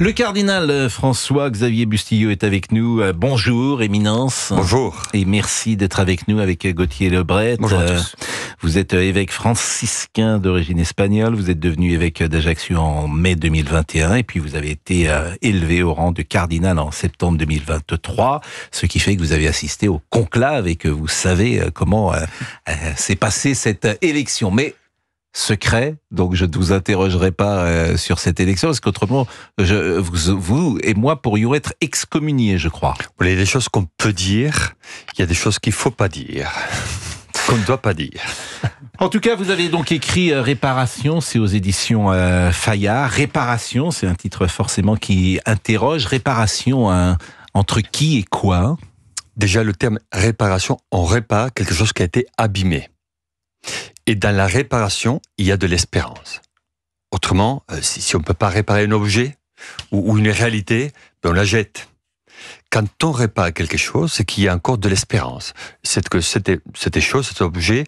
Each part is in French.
Le cardinal François-Xavier Bustillo est avec nous. Bonjour, Éminence. Bonjour. Et merci d'être avec nous, avec Gauthier Lebret. Bonjour à tous. Vous êtes évêque franciscain d'origine espagnole. Vous êtes devenu évêque d'Ajaccio en mai 2021. Et puis vous avez été élevé au rang de cardinal en septembre 2023. Ce qui fait que vous avez assisté au conclave et que vous savez comment s'est passée cette élection. Mais secret, donc je ne vous interrogerai pas sur cette élection, parce qu'autrement, vous et moi pourrions être excommuniés, je crois. Il y a des choses qu'on peut dire, il y a des choses qu'il ne faut pas dire, qu'on ne doit pas dire. En tout cas, vous avez donc écrit Réparation, c'est aux éditions Fayard. Réparation, c'est un titre forcément qui interroge. Réparation, entre qui et quoi? Déjà, le terme réparation, on répare quelque chose qui a été abîmé. Et dans la réparation, il y a de l'espérance. Autrement, si on ne peut pas réparer un objet ou une réalité, on la jette. Quand on répare quelque chose, c'est qu'il y a encore de l'espérance. C'est que cette chose, cet objet,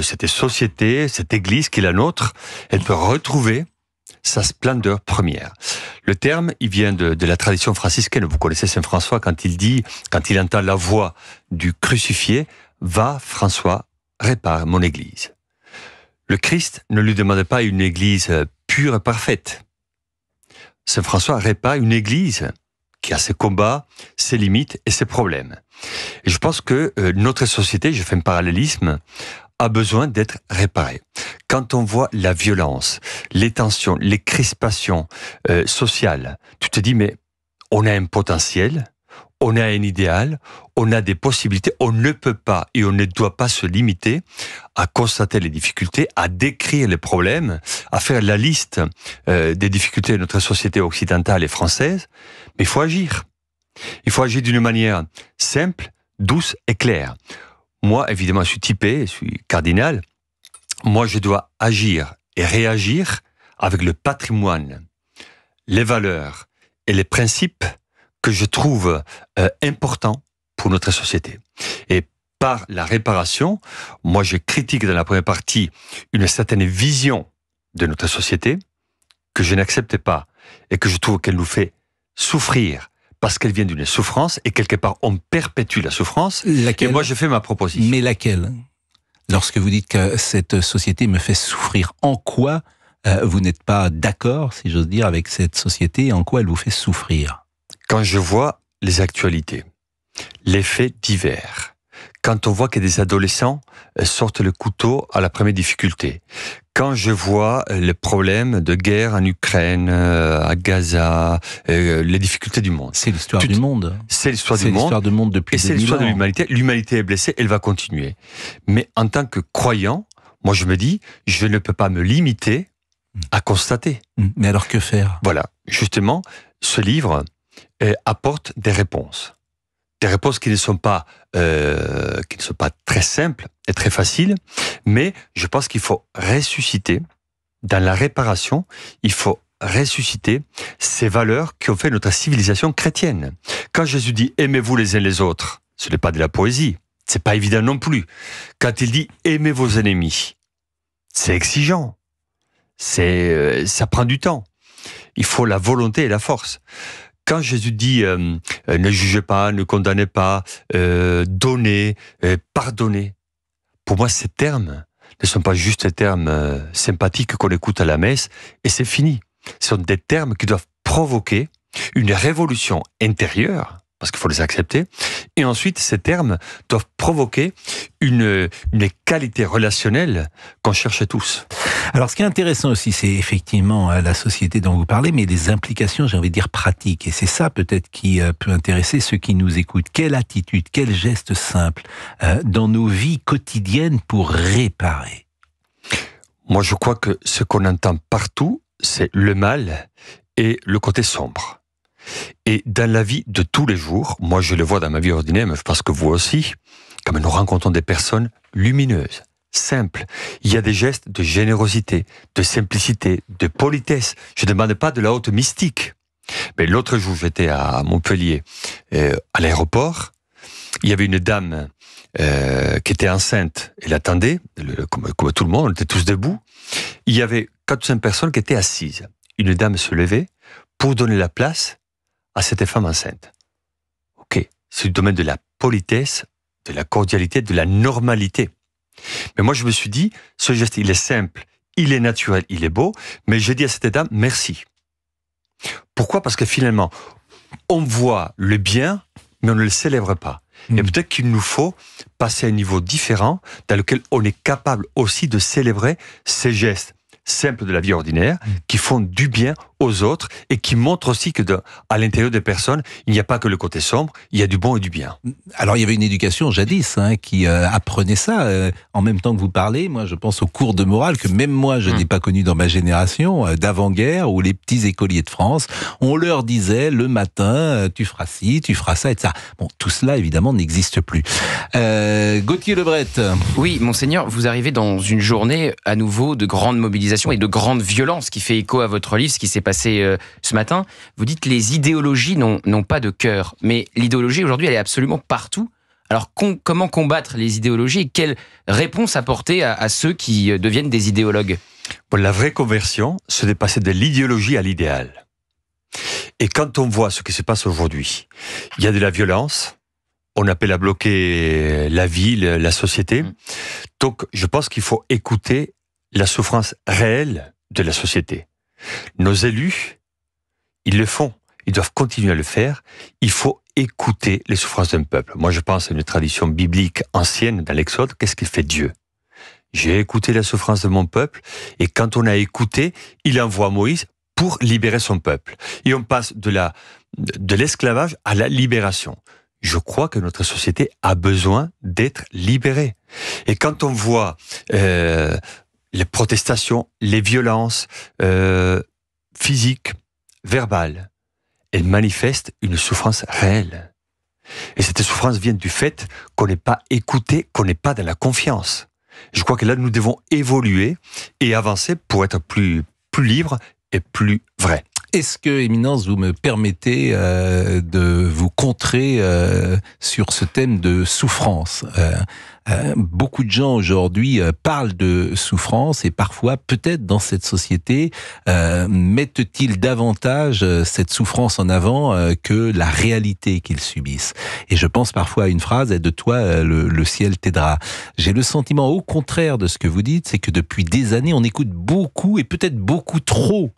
cette société, cette église qui est la nôtre, elle peut retrouver sa splendeur première. Le terme, il vient de la tradition franciscaine. Vous connaissez Saint François quand il entend la voix du crucifié, « Va, François, répare mon église ». Le Christ ne lui demandait pas une église pure et parfaite. Saint François répare une église qui a ses combats, ses limites et ses problèmes. Et je pense que notre société, je fais un parallélisme, a besoin d'être réparée. Quand on voit la violence, les tensions, les crispations sociales, tu te dis, mais on a un potentiel, on a un idéal, on a des possibilités, on ne peut pas et on ne doit pas se limiter à constater les difficultés, à décrire les problèmes, à faire la liste des difficultés de notre société occidentale et française, mais il faut agir. Il faut agir d'une manière simple, douce et claire. Moi, évidemment, je suis typé, je suis cardinal. Moi, je dois agir et réagir avec le patrimoine, les valeurs et les principes que je trouve important pour notre société. Et par la réparation, moi je critique dans la première partie une certaine vision de notre société que je n'accepte pas et que je trouve qu'elle nous fait souffrir parce qu'elle vient d'une souffrance et quelque part on perpétue la souffrance. Laquelle? Et moi je fais ma proposition. Mais laquelle? Lorsque vous dites que cette société me fait souffrir, en quoi vous n'êtes pas d'accord, si j'ose dire, avec cette société, en quoi elle vous fait souffrir? Quand je vois les actualités, les faits divers, quand on voit que des adolescents sortent le couteau à la première difficulté, quand je vois les problèmes de guerre en Ukraine, à Gaza, les difficultés du monde. C'est l'histoire du monde. C'est l'histoire du monde. C'est l'histoire du monde depuis 2000 ans. Et c'est l'histoire de l'humanité. L'humanité est blessée, elle va continuer. Mais en tant que croyant, moi je me dis, je ne peux pas me limiter à constater. Mais alors que faire? Voilà, justement, ce livre apporte des réponses qui ne sont pas très simples et très faciles, mais je pense qu'il faut ressusciter dans la réparation, il faut ressusciter ces valeurs qui ont fait notre civilisation chrétienne. Quand Jésus dit aimez-vous les uns les autres, ce n'est pas de la poésie, c'est pas évident non plus. Quand il dit aimez vos ennemis, c'est exigeant, ça prend du temps. Il faut la volonté et la force. Quand Jésus dit ne jugez pas, ne condamnez pas, donnez, pardonnez, pour moi ces termes ne sont pas juste des termes sympathiques qu'on écoute à la messe et c'est fini. Ce sont des termes qui doivent provoquer une révolution intérieure, parce qu'il faut les accepter, et ensuite ces termes doivent provoquer une qualité relationnelle qu'on cherche tous. Alors, ce qui est intéressant aussi, c'est effectivement la société dont vous parlez, mais les implications, j'ai envie de dire, pratiques. Et c'est ça, peut-être, qui peut intéresser ceux qui nous écoutent. Quelle attitude, quel geste simple dans nos vies quotidiennes pour réparer? Moi, je crois que ce qu'on entend partout, c'est le mal et le côté sombre. Et dans la vie de tous les jours, moi, je le vois dans ma vie ordinaire, mais je pense que vous aussi, comme nous rencontrons des personnes lumineuses, simple. Il y a des gestes de générosité, de simplicité, de politesse. Je ne demande pas de la haute mystique. Mais l'autre jour, j'étais à Montpellier, à l'aéroport. Il y avait une dame qui était enceinte. Elle attendait, comme tout le monde, on était tous debout. Il y avait 4 ou 5 personnes qui étaient assises. Une dame se levait pour donner la place à cette femme enceinte. Ok, c'est le domaine de la politesse, de la cordialité, de la normalité. Mais moi, je me suis dit, ce geste, il est simple, il est naturel, il est beau, mais j'ai dit à cette dame, merci. Pourquoi ? Parce que finalement, on voit le bien, mais on ne le célèbre pas. Et peut-être qu'il nous faut passer à un niveau différent, dans lequel on est capable aussi de célébrer ces gestes simples de la vie ordinaire, qui font du bien aux autres, et qui montrent aussi que à l'intérieur des personnes, il n'y a pas que le côté sombre, il y a du bon et du bien. Alors, il y avait une éducation jadis qui apprenait ça. En même temps que vous parlez, moi, je pense aux cours de morale que même moi, je n'ai pas connu dans ma génération, d'avant-guerre, où les petits écoliers de France, on leur disait le matin, tu feras ci, tu feras ça, etc. Bon, tout cela, évidemment, n'existe plus. Gauthier Lebret. Oui, monseigneur, vous arrivez dans une journée à nouveau de grande mobilisation et de grande violence qui fait écho à votre livre, ce qui s'est passé ce matin. Vous dites les idéologies n'ont pas de cœur, mais l'idéologie aujourd'hui elle est absolument partout. Alors comment combattre les idéologies et quelle réponse apporter à ceux qui deviennent des idéologues ? Bon, la vraie conversion, c'est de passer de l'idéologie à l'idéal. Et quand on voit ce qui se passe aujourd'hui, il y a de la violence, on appelle à bloquer la ville, la société. Donc je pense qu'il faut écouter la souffrance réelle de la société. Nos élus, ils le font. Ils doivent continuer à le faire. Il faut écouter les souffrances d'un peuple. Moi, je pense à une tradition biblique ancienne dans l'Exode. Qu'est-ce qu'il fait Dieu ? J'ai écouté la souffrance de mon peuple, et quand on a écouté, il envoie Moïse pour libérer son peuple. Et on passe de l'esclavage à la libération. Je crois que notre société a besoin d'être libérée. Et quand on voit les protestations, les violences physiques, verbales, elles manifestent une souffrance réelle. Et cette souffrance vient du fait qu'on n'est pas écouté, qu'on n'est pas dans la confiance. Je crois que là, nous devons évoluer et avancer pour être plus libre et plus vrai. Est-ce que, Éminence, vous me permettez de vous contrer sur ce thème de souffrance ? Beaucoup de gens aujourd'hui parlent de souffrance et parfois, peut-être dans cette société, mettent-ils davantage cette souffrance en avant que la réalité qu'ils subissent. Et je pense parfois à une phrase, aide-toi, le ciel t'aidera. J'ai le sentiment, au contraire de ce que vous dites, c'est que depuis des années, on écoute beaucoup et peut-être beaucoup trop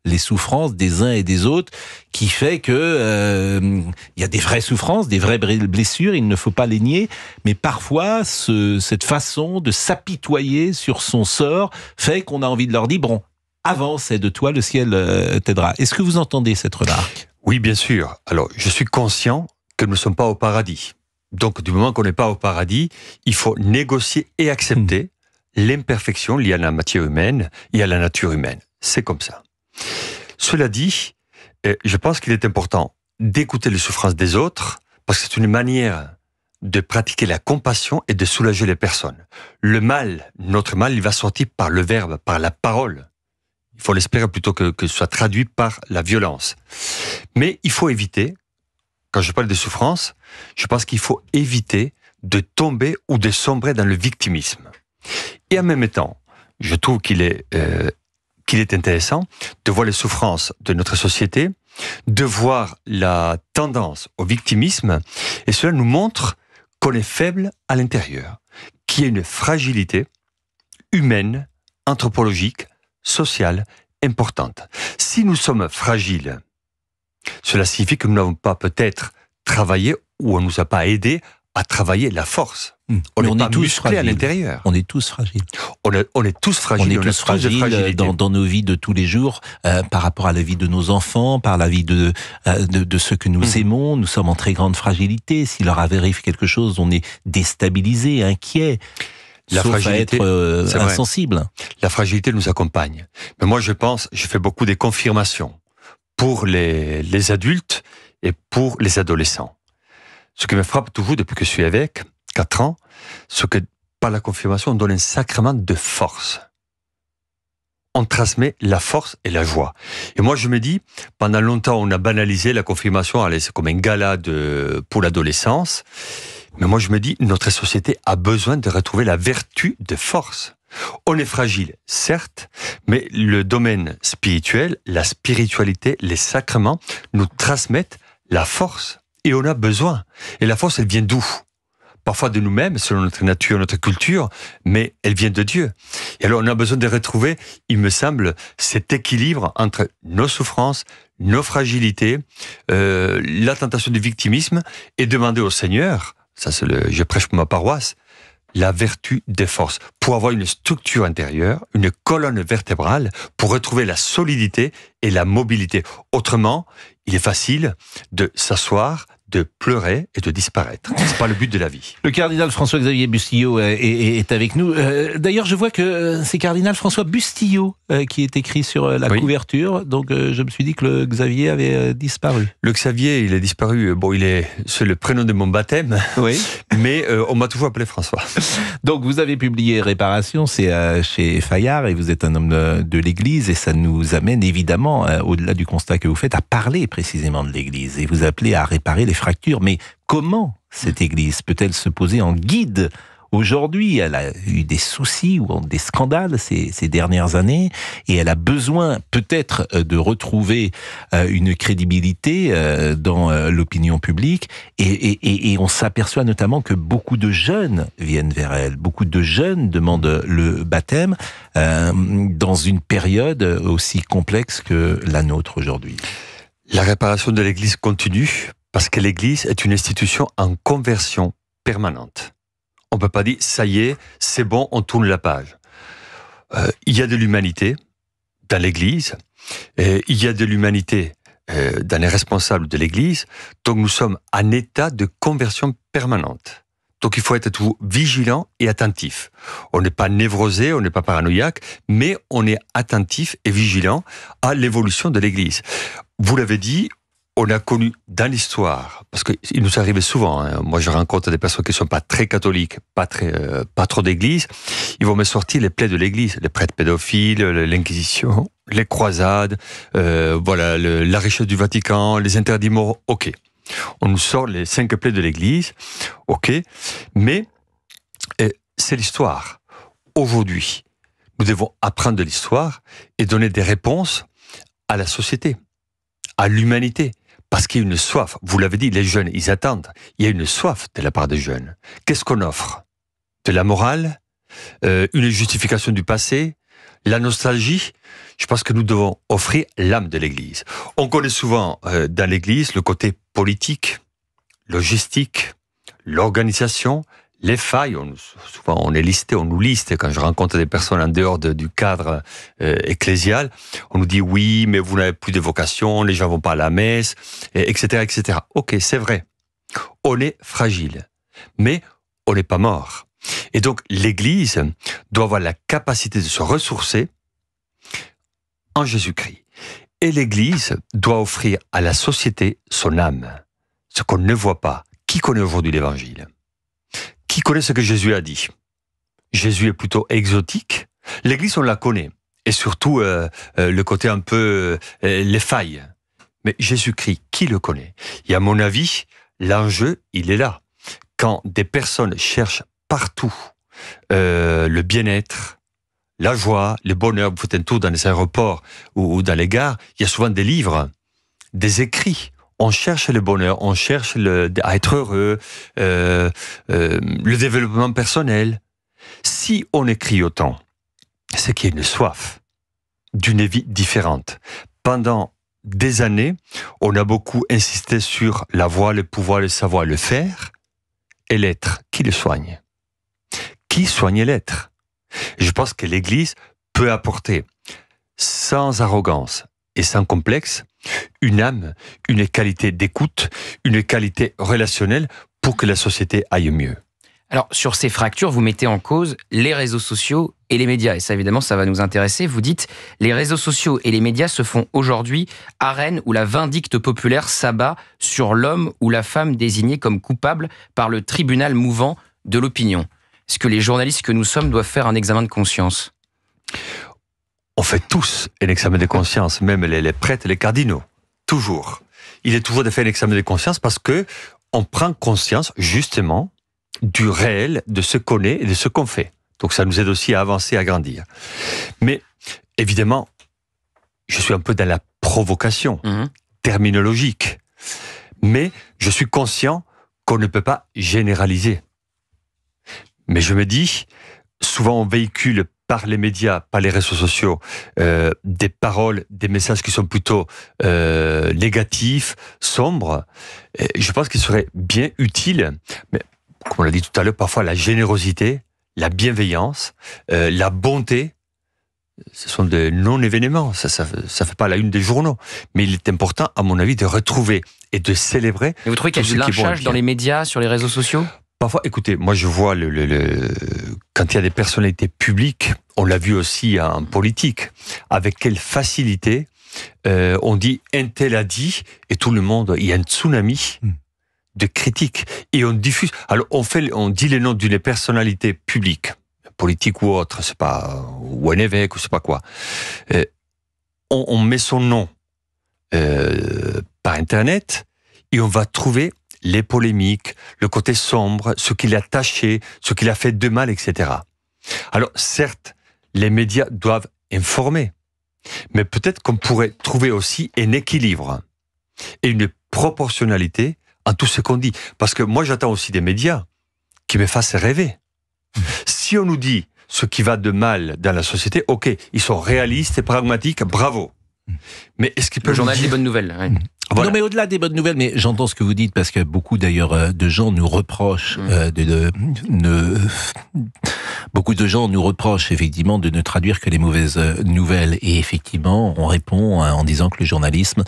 les souffrances des uns et des autres, qui fait que y a des vraies souffrances, des vraies blessures, il ne faut pas les nier, mais parfois cette façon de s'apitoyer sur son sort fait qu'on a envie de leur dire bon, avance, aide-toi, le ciel t'aidera. Est-ce que vous entendez cette remarque ? Oui, bien sûr. Alors, je suis conscient que nous ne sommes pas au paradis. Donc, du moment qu'on n'est pas au paradis, il faut négocier et accepter l'imperfection liée à la matière humaine et à la nature humaine. C'est comme ça. Cela dit, je pense qu'il est important d'écouter les souffrances des autres, parce que c'est une manière de pratiquer la compassion et de soulager les personnes. Le mal, notre mal, il va sortir par le verbe, par la parole. Il faut l'espérer plutôt que ce soit traduit par la violence. Mais il faut éviter, quand je parle de souffrance, je pense qu'il faut éviter de tomber ou de sombrer dans le victimisme. Et en même temps, je trouve qu'il est intéressant de voir les souffrances de notre société, de voir la tendance au victimisme, et cela nous montre qu'on est faible à l'intérieur, qu'il y a une fragilité humaine, anthropologique, sociale, importante. Si nous sommes fragiles, cela signifie que nous n'avons pas peut-être travaillé ou on ne nous a pas aidé à travailler la force. On est pas musclé à l'intérieur. On est tous fragiles. On est tous fragiles. On est tous fragiles dans nos vies de tous les jours, par rapport à la vie de nos enfants, par la vie de ceux que nous aimons. Nous sommes en très grande fragilité. S'il leur arrive quelque chose, on est déstabilisé, inquiet. La fragilité, être insensible. La fragilité nous accompagne. Mais moi, je fais beaucoup des confirmations pour les adultes et pour les adolescents. Ce qui me frappe toujours depuis que je suis évêque, 4 ans, c'est que par la confirmation, on donne un sacrement de force. On transmet la force et la joie. Et moi, je me dis, pendant longtemps, on a banalisé la confirmation, allez, c'est comme un gala pour l'adolescence. Mais moi, je me dis, notre société a besoin de retrouver la vertu de force. On est fragile, certes, mais le domaine spirituel, la spiritualité, les sacrements nous transmettent la force. Et on a besoin. Et la force, elle vient d'où ? Parfois de nous-mêmes, selon notre nature, notre culture, mais elle vient de Dieu. Et alors on a besoin de retrouver, il me semble, cet équilibre entre nos souffrances, nos fragilités, la tentation du victimisme, et demander au Seigneur, ça c'est je prêche pour ma paroisse, la vertu des forces, pour avoir une structure intérieure, une colonne vertébrale, pour retrouver la solidité et la mobilité. Autrement, il est facile de s'asseoir, de pleurer et de disparaître. C'est pas le but de la vie. Le cardinal François-Xavier Bustillo est avec nous. D'ailleurs, je vois que c'est cardinal François Bustillo qui est écrit sur la couverture. Donc, je me suis dit que le Xavier avait disparu. Le Xavier, il a disparu. Bon, c'est le prénom de mon baptême. Oui. Mais on m'a toujours appelé François. Donc, vous avez publié Réparation, c'est chez Fayard, et vous êtes un homme de l'Église, et ça nous amène évidemment, au-delà du constat que vous faites, à parler précisément de l'Église. Et vous appelez à réparer les fractures. Mais comment cette Église peut-elle se poser en guide aujourd'hui? Elle a eu des soucis ou des scandales ces dernières années, et elle a besoin peut-être de retrouver une crédibilité dans l'opinion publique, et on s'aperçoit notamment que beaucoup de jeunes viennent vers elle, beaucoup de jeunes demandent le baptême dans une période aussi complexe que la nôtre aujourd'hui. La réparation de l'Église continue, parce que l'Église est une institution en conversion permanente. On ne peut pas dire, ça y est, c'est bon, on tourne la page. Il y a de l'humanité dans l'Église, il y a de l'humanité dans les responsables de l'Église, donc nous sommes en état de conversion permanente. Donc il faut être toujours vigilant et attentif. On n'est pas névrosé, on n'est pas paranoïaque, mais on est attentif et vigilant à l'évolution de l'Église. Vous l'avez dit, on a connu dans l'histoire, parce qu'il nous arrivait souvent, moi je rencontre des personnes qui ne sont pas très catholiques, pas trop d'église, ils vont me sortir les plaies de l'église, les prêtres pédophiles, l'Inquisition, les croisades, la richesse du Vatican, les interdits moraux, ok. On nous sort les 5 plaies de l'église, ok, mais c'est l'histoire. Aujourd'hui, nous devons apprendre de l'histoire et donner des réponses à la société, à l'humanité. Parce qu'il y a une soif, vous l'avez dit, les jeunes, ils attendent. Il y a une soif de la part des jeunes. Qu'est-ce qu'on offre ? De la morale, une justification du passé, la nostalgie. Je pense que nous devons offrir l'âme de l'Église. On connaît souvent dans l'Église le côté politique, logistique, l'organisation, les failles. Souvent on est listé, on nous liste. Quand je rencontre des personnes en dehors du cadre ecclésial, on nous dit oui, mais vous n'avez plus de vocation, les gens vont pas à la messe, etc., etc. Ok, c'est vrai. On est fragile, mais on n'est pas mort. Et donc l'Église doit avoir la capacité de se ressourcer en Jésus-Christ. Et l'Église doit offrir à la société son âme, ce qu'on ne voit pas. Qui connaît aujourd'hui l'Évangile ? Qui connaît ce que Jésus a dit ? Jésus est plutôt exotique. L'Église, on la connaît. Et surtout, le côté un peu les failles. Mais Jésus-Christ, qui le connaît ? Et à mon avis, l'enjeu, il est là. Quand des personnes cherchent partout le bien-être, la joie, le bonheur, vous faites un tour dans les aéroports ou dans les gares, il y a souvent des livres, des écrits. On cherche le bonheur, on cherche à être heureux, le développement personnel. Si on écrit autant, c'est qu'il y a une soif d'une vie différente. Pendant des années, on a beaucoup insisté sur la voix, le pouvoir, le savoir, le faire, et l'être. Qui le soigne ? Qui soigne l'être ? Je pense que l'Église peut apporter, sans arrogance et sans complexe, une âme, une qualité d'écoute, une qualité relationnelle pour que la société aille mieux. Alors, sur ces fractures, vous mettez en cause les réseaux sociaux et les médias. Et ça, évidemment, ça va nous intéresser. Vous dites, les réseaux sociaux et les médias se font aujourd'hui arène où la vindicte populaire s'abat sur l'homme ou la femme désigné comme coupable par le tribunal mouvant de l'opinion. Est-ce que les journalistes que nous sommes doivent faire un examen de conscience ? On fait tous un examen de conscience, même les prêtres et les cardinaux. Toujours. Il est toujours de faire un examen de conscience parce que on prend conscience, justement, du réel, de ce qu'on est et de ce qu'on fait. Donc ça nous aide aussi à avancer, à grandir. Mais évidemment, je suis un peu dans la provocation terminologique. Mais je suis conscient qu'on ne peut pas généraliser. Mais je me dis, souvent on véhicule par les médias, par les réseaux sociaux, des paroles, des messages qui sont plutôt négatifs, sombres. Et je pense qu'il serait bien utile, mais comme on l'a dit tout à l'heure, parfois la générosité, la bienveillance, la bonté, ce sont des non-événements, ça fait pas la une des journaux. Mais il est important, à mon avis, de retrouver et de célébrer. Et vous trouvez qu'il y a du lynchage dans les médias, sur les réseaux sociaux ? Parfois, écoutez, moi je vois quand il y a des personnalités publiques, on l'a vu aussi en politique, avec quelle facilité on dit un tel a dit, et tout le monde, il y a un tsunami de critiques, et on diffuse. Alors on dit les noms d'une personnalité publique, politique ou autre, c'est pas, ou un évêque ou c'est pas quoi. On met son nom par Internet, et on va trouver les polémiques, le côté sombre, ce qu'il a taché, ce qu'il a fait de mal, etc. Alors, certes, les médias doivent informer, mais peut-être qu'on pourrait trouver aussi un équilibre et une proportionnalité en tout ce qu'on dit. Parce que moi, j'attends aussi des médias qui me fassent rêver. Si on nous dit ce qui va de mal dans la société, ok, ils sont réalistes et pragmatiques, bravo. Mais est-ce qu'ils peuvent... Le journal des bonnes nouvelles, ouais. Voilà. Non, mais au-delà des bonnes nouvelles, mais j'entends ce que vous dites, parce que beaucoup d'ailleurs de gens nous reprochent beaucoup de gens nous reprochent effectivement de ne traduire que les mauvaises nouvelles. Et effectivement, on répond en disant que le journalisme,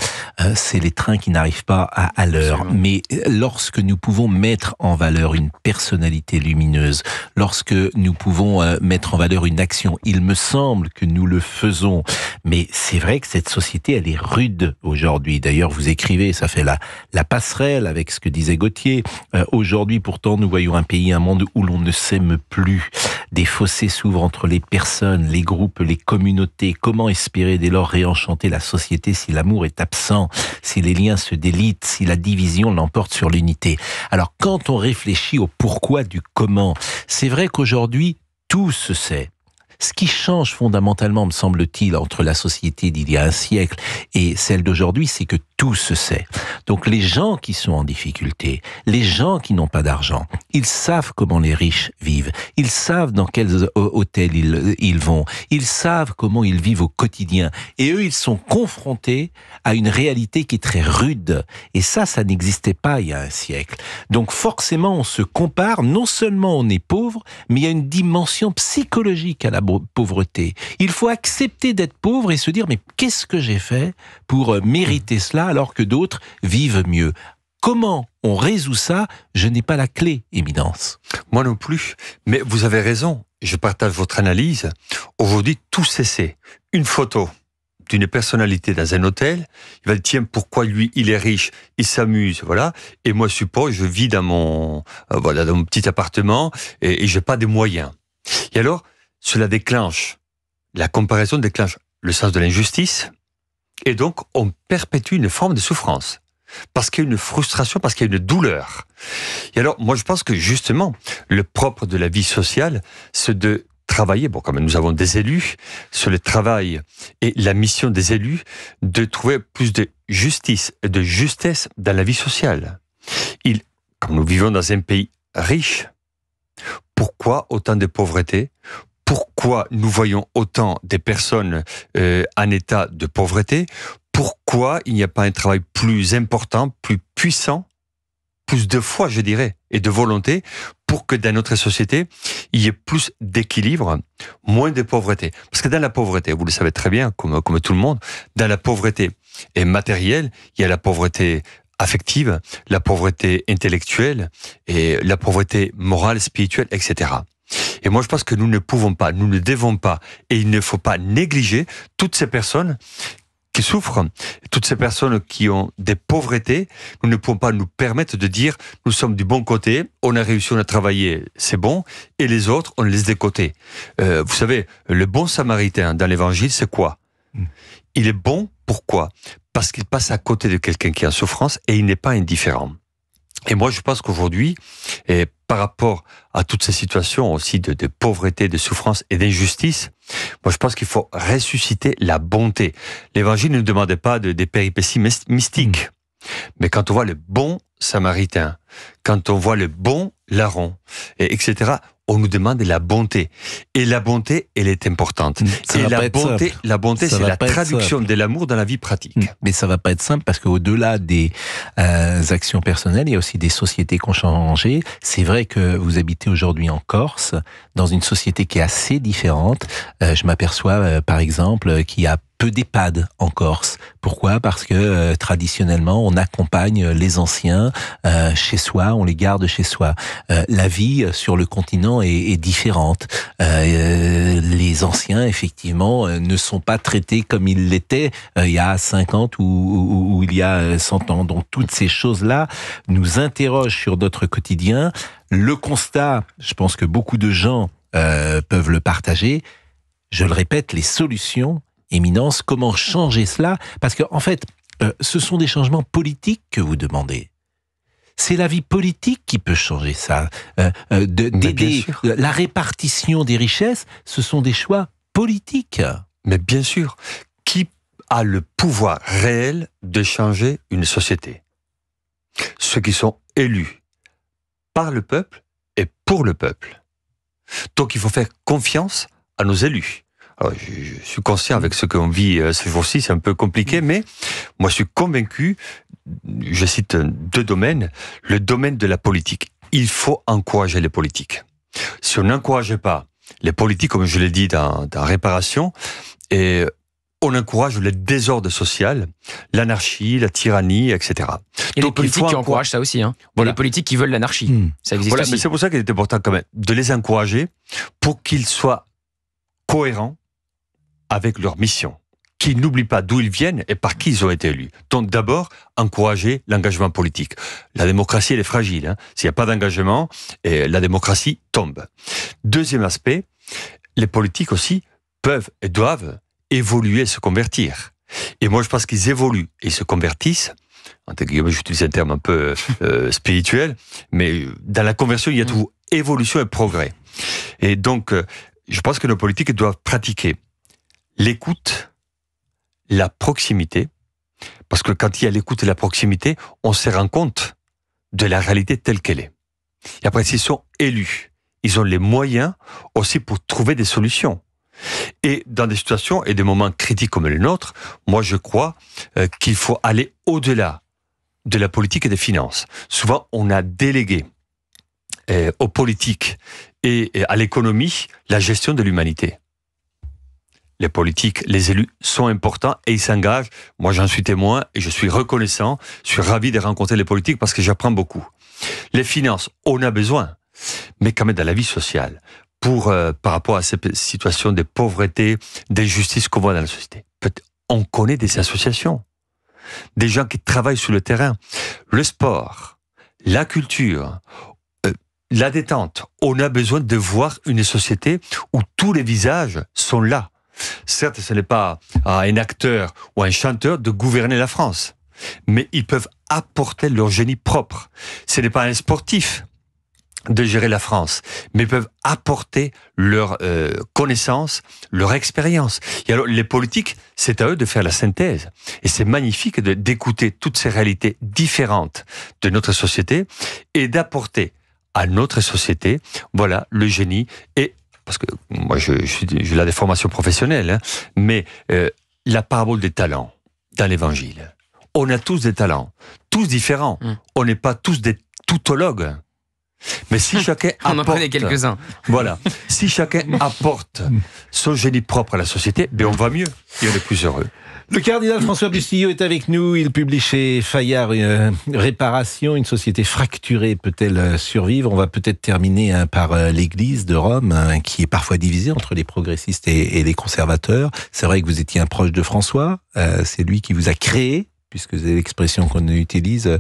c'est les trains qui n'arrivent pas à l'heure. Mais lorsque nous pouvons mettre en valeur une personnalité lumineuse, lorsque nous pouvons mettre en valeur une action, il me semble que nous le faisons. Mais c'est vrai que cette société, elle est rude aujourd'hui. D'ailleurs, vous écrivez, ça fait la passerelle avec ce que disait Gauthier. Aujourd'hui, pourtant, nous voyons un pays, un monde où l'on ne s'aime plus. Des fossés s'ouvrent entre les personnes, les groupes, les communautés. Comment espérer dès lors réenchanter la société si l'amour est absent, si les liens se délitent, si la division l'emporte sur l'unité? Alors, quand on réfléchit au pourquoi du comment, c'est vrai qu'aujourd'hui, tout se sait. Ce qui change fondamentalement, me semble-t-il, entre la société d'il y a un siècle et celle d'aujourd'hui, c'est que tout se sait. Donc les gens qui sont en difficulté, les gens qui n'ont pas d'argent, ils savent comment les riches vivent, ils savent dans quels hôtels ils vont, ils savent comment ils vivent au quotidien. Et eux, ils sont confrontés à une réalité qui est très rude. Et ça n'existait pas il y a un siècle. Donc forcément, on se compare, non seulement on est pauvre, mais il y a une dimension psychologique à la pauvreté. Il faut accepter d'être pauvre et se dire, mais qu'est-ce que j'ai fait pour mériter cela alors que d'autres vivent mieux? Comment on résout ça? Je n'ai pas la clé, Éminence. Moi non plus. Mais vous avez raison. Je partage votre analyse. Aujourd'hui, tout cessait. Une photo d'une personnalité dans un hôtel, il va dire, tiens, pourquoi lui, il est riche, il s'amuse, voilà. Et moi, je vis dans mon petit appartement et j'ai pas de moyens. Et alors, cela déclenche, la comparaison déclenche le sens de l'injustice, et donc on perpétue une forme de souffrance, parce qu'il y a une frustration, parce qu'il y a une douleur. Et alors, moi je pense que justement, le propre de la vie sociale, c'est de travailler, comme nous avons des élus, sur le travail et la mission des élus, de trouver plus de justice et de justesse dans la vie sociale. Comme nous vivons dans un pays riche, pourquoi autant de pauvreté ? Pourquoi nous voyons autant de personnes en état de pauvreté? Pourquoi il n'y a pas un travail plus important, plus puissant, plus de foi, je dirais, et de volonté, pour que dans notre société, il y ait plus d'équilibre, moins de pauvreté? Parce que dans la pauvreté, vous le savez très bien, comme tout le monde, dans la pauvreté matérielle, il y a la pauvreté affective, la pauvreté intellectuelle, et la pauvreté morale, spirituelle, etc. Et moi, je pense que nous ne pouvons pas, nous ne devons pas, et il ne faut pas négliger toutes ces personnes qui souffrent, toutes ces personnes qui ont des pauvretés. Nous ne pouvons pas nous permettre de dire, nous sommes du bon côté, on a réussi, on a travaillé, c'est bon, et les autres, on les laisse de côté. Vous savez, le bon samaritain dans l'évangile, c'est quoi? Il est bon, pourquoi? Parce qu'il passe à côté de quelqu'un qui est en souffrance et il n'est pas indifférent. Et moi, je pense qu'aujourd'hui, et par rapport à toutes ces situations aussi de pauvreté, de souffrance et d'injustice, moi, je pense qu'il faut ressusciter la bonté. L'Évangile ne nous demandait pas des péripéties mystiques. Mais quand on voit le bon samaritain, quand on voit le bon larron, etc., on nous demande de la bonté. Et la bonté, elle est importante. Et la bonté, c'est la traduction de l'amour dans la vie pratique. Mais ça va pas être simple parce qu'au-delà des actions personnelles, il y a aussi des sociétés qui ont changé. C'est vrai que vous habitez aujourd'hui en Corse, dans une société qui est assez différente. Je m'aperçois, par exemple, qu'il y a peu d'EHPAD en Corse. Pourquoi ? Parce que traditionnellement, on accompagne les anciens chez soi, on les garde chez soi. La vie sur le continent est différente. Les anciens, effectivement, ne sont pas traités comme ils l'étaient il y a 50 ou il y a 100 ans. Donc toutes ces choses-là nous interrogent sur notre quotidien. Le constat, je pense que beaucoup de gens peuvent le partager. Je le répète, les solutions, Éminence, comment changer cela ? Parce que, en fait, ce sont des changements politiques que vous demandez. C'est la vie politique qui peut changer ça. D'aider la répartition des richesses, ce sont des choix politiques. Mais bien sûr, qui a le pouvoir réel de changer une société ? Ceux qui sont élus par le peuple et pour le peuple. Donc il faut faire confiance à nos élus. Alors, je suis conscient avec ce qu'on vit ces jours-ci, c'est un peu compliqué, mais moi je suis convaincu, je cite 2 domaines, le domaine de la politique. Il faut encourager les politiques. Si on n'encourageait pas les politiques, comme je l'ai dit dans Réparation, et on encourage le désordre social, l'anarchie, la tyrannie, etc. Et donc, les politiques qui encouragent ça aussi. Hein. Voilà. Les politiques qui veulent l'anarchie, ça existe aussi. Mais c'est pour ça qu'il est important quand même de les encourager pour qu'ils soient cohérents avec leur mission, qu'ils n'oublient pas d'où ils viennent et par qui ils ont été élus. Donc d'abord, encourager l'engagement politique. La démocratie, elle est fragile. Hein. S'il n'y a pas d'engagement, la démocratie tombe. Deuxième aspect, les politiques aussi peuvent et doivent évoluer et se convertir. Et moi, je pense qu'ils évoluent et se convertissent. J'utilise un terme un peu spirituel, mais dans la conversion, il y a tout évolution et progrès. Et donc, je pense que nos politiques doivent pratiquer l'écoute, la proximité, parce que quand il y a l'écoute et la proximité, on se rend compte de la réalité telle qu'elle est. Et après, s'ils sont élus, ils ont les moyens aussi pour trouver des solutions. Et dans des situations et des moments critiques comme les nôtres, moi je crois qu'il faut aller au-delà de la politique et des finances. Souvent, on a délégué aux politiques et à l'économie la gestion de l'humanité. Les politiques, les élus sont importants et ils s'engagent. Moi, j'en suis témoin et je suis reconnaissant. Je suis ravi de rencontrer les politiques parce que j'apprends beaucoup. Les finances, on a besoin, mais quand même dans la vie sociale, par rapport à ces situations de pauvreté, d'injustice qu'on voit dans la société. On connaît des associations, des gens qui travaillent sur le terrain. Le sport, la culture, la détente. On a besoin de voir une société où tous les visages sont là. Certes, ce n'est pas à un acteur ou à un chanteur de gouverner la France, mais ils peuvent apporter leur génie propre. Ce n'est pas à un sportif de gérer la France, mais ils peuvent apporter leur connaissance, leur expérience. Et alors, les politiques, c'est à eux de faire la synthèse. Et c'est magnifique d'écouter toutes ces réalités différentes de notre société et d'apporter à notre société, voilà, le génie et parce que moi, j'ai là des formations professionnelles, hein, mais la parabole des talents dans l'Évangile. On a tous des talents, tous différents. On n'est pas tous des tautologues. Mais si chacun apporte... On en connaît quelques-uns. Voilà. Si chacun apporte son génie propre à la société, ben on va mieux et on est plus heureux. Le cardinal François Bustillo est avec nous. Il publie chez Fayard Réparation. Une société fracturée peut-elle survivre ? On va peut-être terminer par l'Église de Rome, qui est parfois divisée entre les progressistes et les conservateurs. C'est vrai que vous étiez un proche de François. C'est lui qui vous a créé, puisque c'est l'expression qu'on utilise,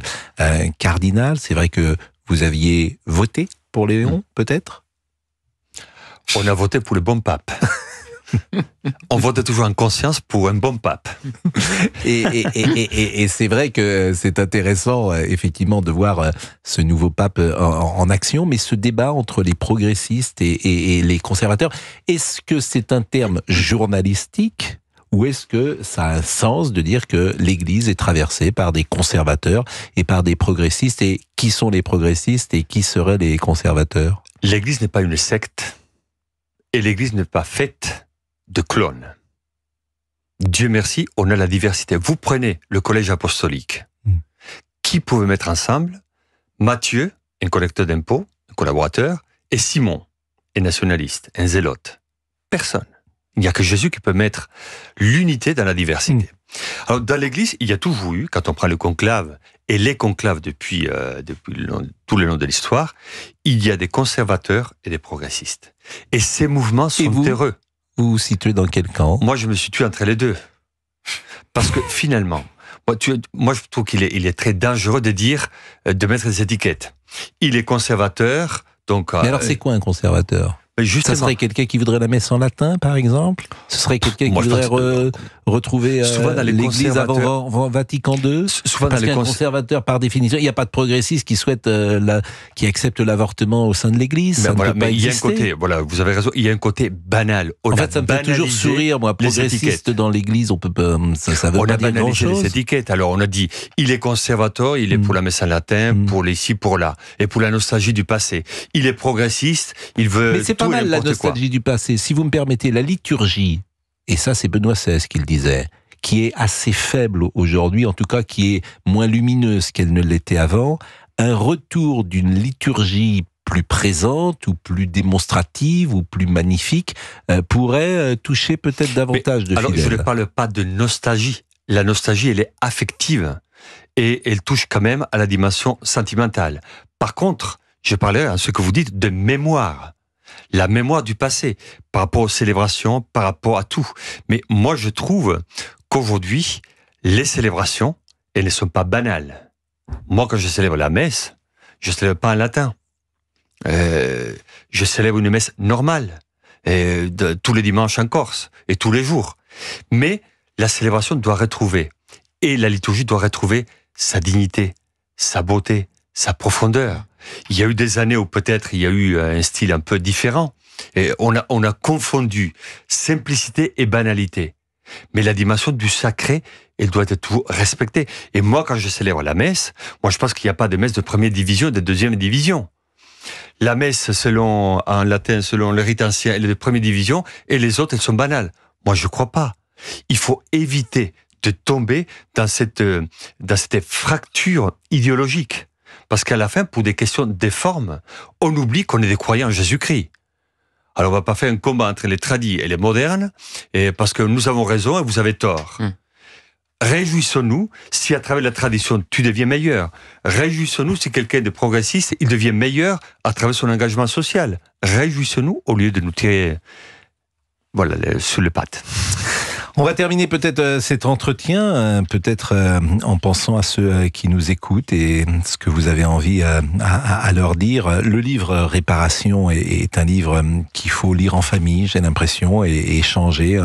cardinal. C'est vrai que vous aviez voté pour Léon, peut-être ? On a voté pour le bon pape. On vote toujours en conscience pour un bon pape. Et c'est vrai que c'est intéressant, effectivement, de voir ce nouveau pape en action, mais ce débat entre les progressistes et les conservateurs, est-ce que c'est un terme journalistique ou est-ce que ça a un sens de dire que l'Église est traversée par des conservateurs et par des progressistes? Et qui sont les progressistes et qui seraient les conservateurs? L'Église n'est pas une secte et l'Église n'est pas faite de clones. Dieu merci, on a la diversité. Vous prenez le collège apostolique. Qui pouvait mettre ensemble Matthieu, un collecteur d'impôts, un collaborateur, et Simon, un nationaliste, un zélote? Personne. Il n'y a que Jésus qui peut mettre l'unité dans la diversité. Alors, dans l'Église, il y a toujours eu, quand on prend le conclave, et les conclaves depuis tout le long de l'histoire, il y a des conservateurs et des progressistes. Et ces mouvements sont heureux. Vous vous situez dans quel camp? Moi, je me situe entre les deux. Parce que finalement, moi je trouve qu'il est très dangereux de mettre des étiquettes. Il est conservateur, donc... Mais alors, c'est quoi un conservateur? Ça serait quelqu'un qui voudrait la messe en latin, par exemple? Ce serait quelqu'un qui voudrait retrouver l'Église avant Vatican II? Parce qu'un conservateur, par définition, il n'y a pas de progressiste qui souhaite, qui accepte l'avortement au sein de l'Église. Mais il y a un côté, vous avez raison, il y a un côté banal. En fait, ça me fait toujours sourire, moi, progressiste dans l'Église, ça veut pas dire grand-chose. Les étiquettes. Alors, on a dit, il est conservateur, il est pour la messe en latin, pour les ci, pour là, et pour la nostalgie du passé. Il est progressiste, il veut... Mais c'est pas mal, la nostalgie du passé. Si vous me permettez, la liturgie, et ça c'est Benoît XVI qui le disait, qui est assez faible aujourd'hui, en tout cas qui est moins lumineuse qu'elle ne l'était avant, un retour d'une liturgie plus présente ou plus démonstrative ou plus magnifique pourrait toucher peut-être davantage de fidèles. Alors je ne parle pas de nostalgie. La nostalgie, elle est affective et elle touche quand même à la dimension sentimentale. Par contre, je parlais à ce que vous dites de mémoire. La mémoire du passé, par rapport aux célébrations, par rapport à tout. Mais moi, je trouve qu'aujourd'hui, les célébrations, elles ne sont pas banales. Moi, quand je célèbre la messe, je ne célèbre pas en latin. Je célèbre une messe normale, tous les dimanches en Corse, et tous les jours. Mais la célébration doit retrouver, et la liturgie doit retrouver sa dignité, sa beauté, sa profondeur. Il y a eu des années où peut-être il y a eu un style un peu différent. Et on a confondu simplicité et banalité. Mais la dimension du sacré, elle doit être toujours respectée. Et moi, quand je célèbre la messe, moi je pense qu'il n'y a pas de messe de première division et de deuxième division. La messe, en latin, selon le rite ancien, elle est de première division, et les autres, elles sont banales. Moi, je ne crois pas. Il faut éviter de tomber dans cette fracture idéologique. Parce qu'à la fin, pour des questions de forme, on oublie qu'on est des croyants en Jésus-Christ. Alors on va pas faire un combat entre les tradis et les modernes, parce que nous avons raison et vous avez tort. Réjouissons-nous si à travers la tradition tu deviens meilleur. Réjouissons-nous si quelqu'un de progressiste, il devient meilleur à travers son engagement social. Réjouissons-nous au lieu de nous tirer sur les pattes. On va terminer peut-être cet entretien, peut-être en pensant à ceux qui nous écoutent et ce que vous avez envie à leur dire. Le livre Réparation est un livre qu'il faut lire en famille, j'ai l'impression, et échanger.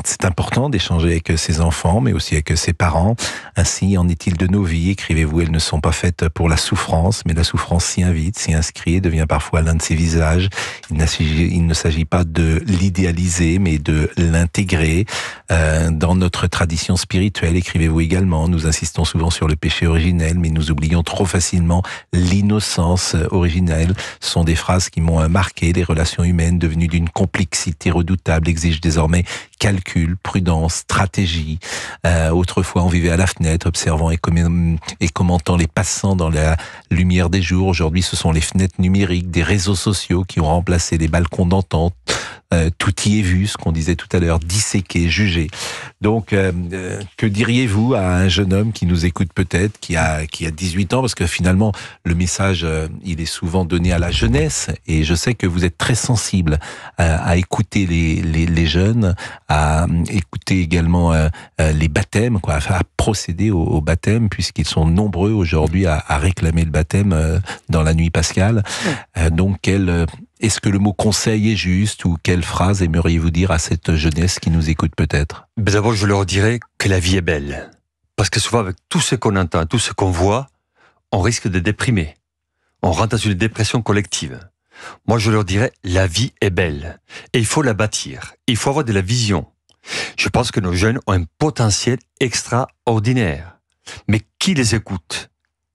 C'est important d'échanger avec ses enfants, mais aussi avec ses parents. Ainsi en est-il de nos vies, écrivez-vous, elles ne sont pas faites pour la souffrance, mais la souffrance s'y invite, s'y inscrit et devient parfois l'un de ses visages. Il ne s'agit pas de l'idéaliser, mais de l'intégrer. Dans notre tradition spirituelle, écrivez-vous également, nous insistons souvent sur le péché originel, mais nous oublions trop facilement l'innocence originelle. Ce sont des phrases qui m'ont marqué. Les relations humaines devenues d'une complexité redoutable exigent désormais calcul, prudence, stratégie. Autrefois, on vivait à la fenêtre, observant et commentant les passants dans la lumière des jours. Aujourd'hui, ce sont les fenêtres numériques des réseaux sociaux qui ont remplacé les balcons d'antan. Tout y est vu, ce qu'on disait tout à l'heure, disséqué, jugé. Donc, que diriez-vous à un jeune homme qui nous écoute peut-être, qui a 18 ans, parce que finalement, le message, il est souvent donné à la jeunesse, et je sais que vous êtes très sensible à écouter les jeunes, à écouter également les baptêmes, à procéder au baptême, puisqu'ils sont nombreux aujourd'hui à réclamer le baptême dans la nuit pascale. Donc, Est-ce que le mot conseil est juste ou quelle phrase aimeriez-vous dire à cette jeunesse qui nous écoute peut-être? D'abord, je leur dirais que la vie est belle. Parce que souvent, avec tout ce qu'on entend, tout ce qu'on voit, on risque de déprimer. On rentre dans une dépression collective. Moi, je leur dirais, la vie est belle. Et il faut la bâtir. Il faut avoir de la vision. Je pense que nos jeunes ont un potentiel extraordinaire. Mais qui les écoute?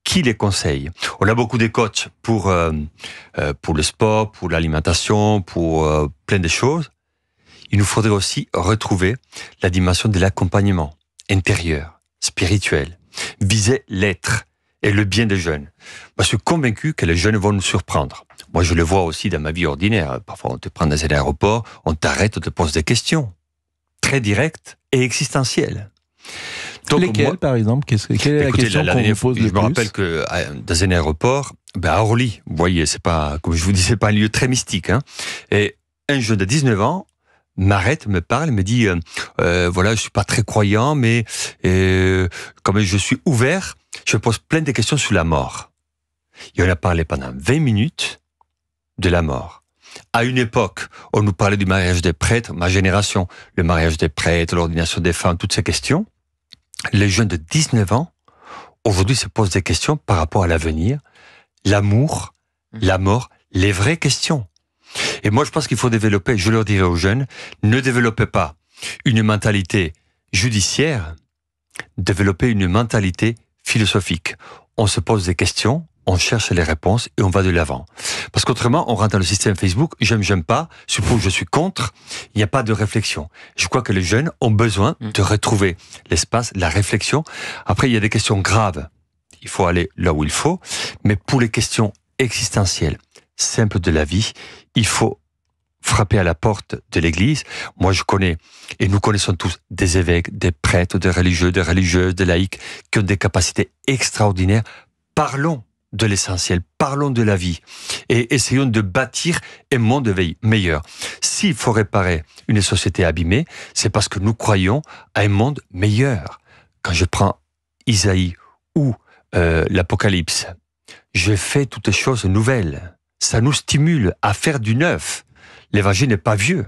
Qui les conseille? On a beaucoup de coachs pour le sport, pour l'alimentation, pour plein de choses. Il nous faudrait aussi retrouver la dimension de l'accompagnement intérieur, spirituel, viser l'être et le bien des jeunes. Moi, je suis convaincu que les jeunes vont nous surprendre. Moi, je le vois aussi dans ma vie ordinaire. Parfois, on te prend dans un aéroport, on t'arrête, on te pose des questions très directes et existentielles. Donc, lesquelles, par exemple? Quelle est la question qu'on vous pose le plus? Je me rappelle que dans un aéroport, à Orly, vous voyez, c'est pas, comme je vous dis, c'est pas un lieu très mystique, hein. Et un jeune de 19 ans m'arrête, me parle, me dit, voilà, je suis pas très croyant, mais comme je suis ouvert, je pose plein de questions sur la mort. Et on a parlé pendant 20 minutes de la mort. À une époque, on nous parlait du mariage des prêtres, ma génération, le mariage des prêtres, l'ordination des femmes, toutes ces questions. Les jeunes de 19 ans, aujourd'hui, se posent des questions par rapport à l'avenir, l'amour, la mort, les vraies questions. Et moi, je pense qu'il faut développer, je leur dirais aux jeunes, ne développez pas une mentalité judiciaire, développez une mentalité philosophique. On se pose des questions, on cherche les réponses et on va de l'avant. Parce qu'autrement, on rentre dans le système Facebook, j'aime pas, suppose je suis contre, il n'y a pas de réflexion. Je crois que les jeunes ont besoin de retrouver l'espace, la réflexion. Après, il y a des questions graves. Il faut aller là où il faut. Mais pour les questions existentielles, simples de la vie, il faut frapper à la porte de l'église. Moi, je connais, et nous connaissons tous, des évêques, des prêtres, des religieux, des religieuses, des laïcs, qui ont des capacités extraordinaires. Parlons de l'essentiel, parlons de la vie et essayons de bâtir un monde meilleur. S'il faut réparer une société abîmée, c'est parce que nous croyons à un monde meilleur. Quand je prends Isaïe ou l'Apocalypse, je fais toutes choses nouvelles. Ça nous stimule à faire du neuf. L'évangile n'est pas vieux.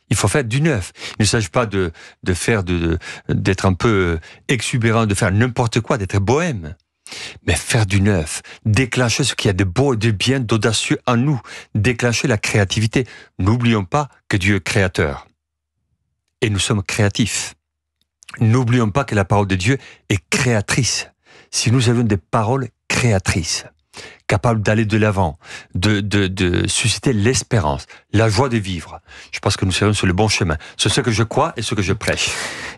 Il faut faire du neuf. Il ne s'agit pas d'être un peu exubérant, de faire n'importe quoi, d'être bohème. Mais faire du neuf, déclencher ce qu'il y a de beau et de bien, d'audacieux en nous, déclencher la créativité. N'oublions pas que Dieu est créateur. Et nous sommes créatifs. N'oublions pas que la parole de Dieu est créatrice. Si nous avions des paroles créatrices, capables d'aller de l'avant, de susciter l'espérance, la joie de vivre, je pense que nous serions sur le bon chemin. C'est ce que je crois et ce que je prêche.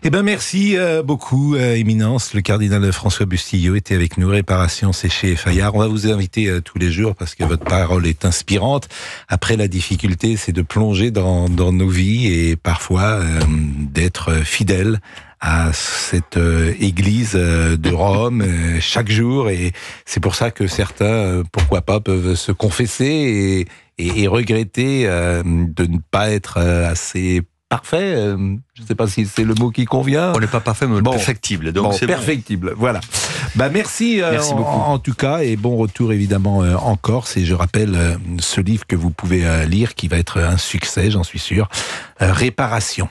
Eh ben merci beaucoup, Éminence. Le cardinal François Bustillo était avec nous. Réparation, c'est chez Fayard. On va vous inviter tous les jours parce que votre parole est inspirante. Après, la difficulté, c'est de plonger dans nos vies et parfois d'être fidèle à cette église de Rome chaque jour, et c'est pour ça que certains, pourquoi pas, peuvent se confesser et regretter de ne pas être assez parfait. Je ne sais pas si c'est le mot qui convient. On n'est pas parfait, mais perfectible. Donc c'est perfectible. Bon. Voilà. Merci beaucoup. En tout cas, et bon retour évidemment en Corse. Et je rappelle ce livre que vous pouvez lire, qui va être un succès, j'en suis sûr. Réparation.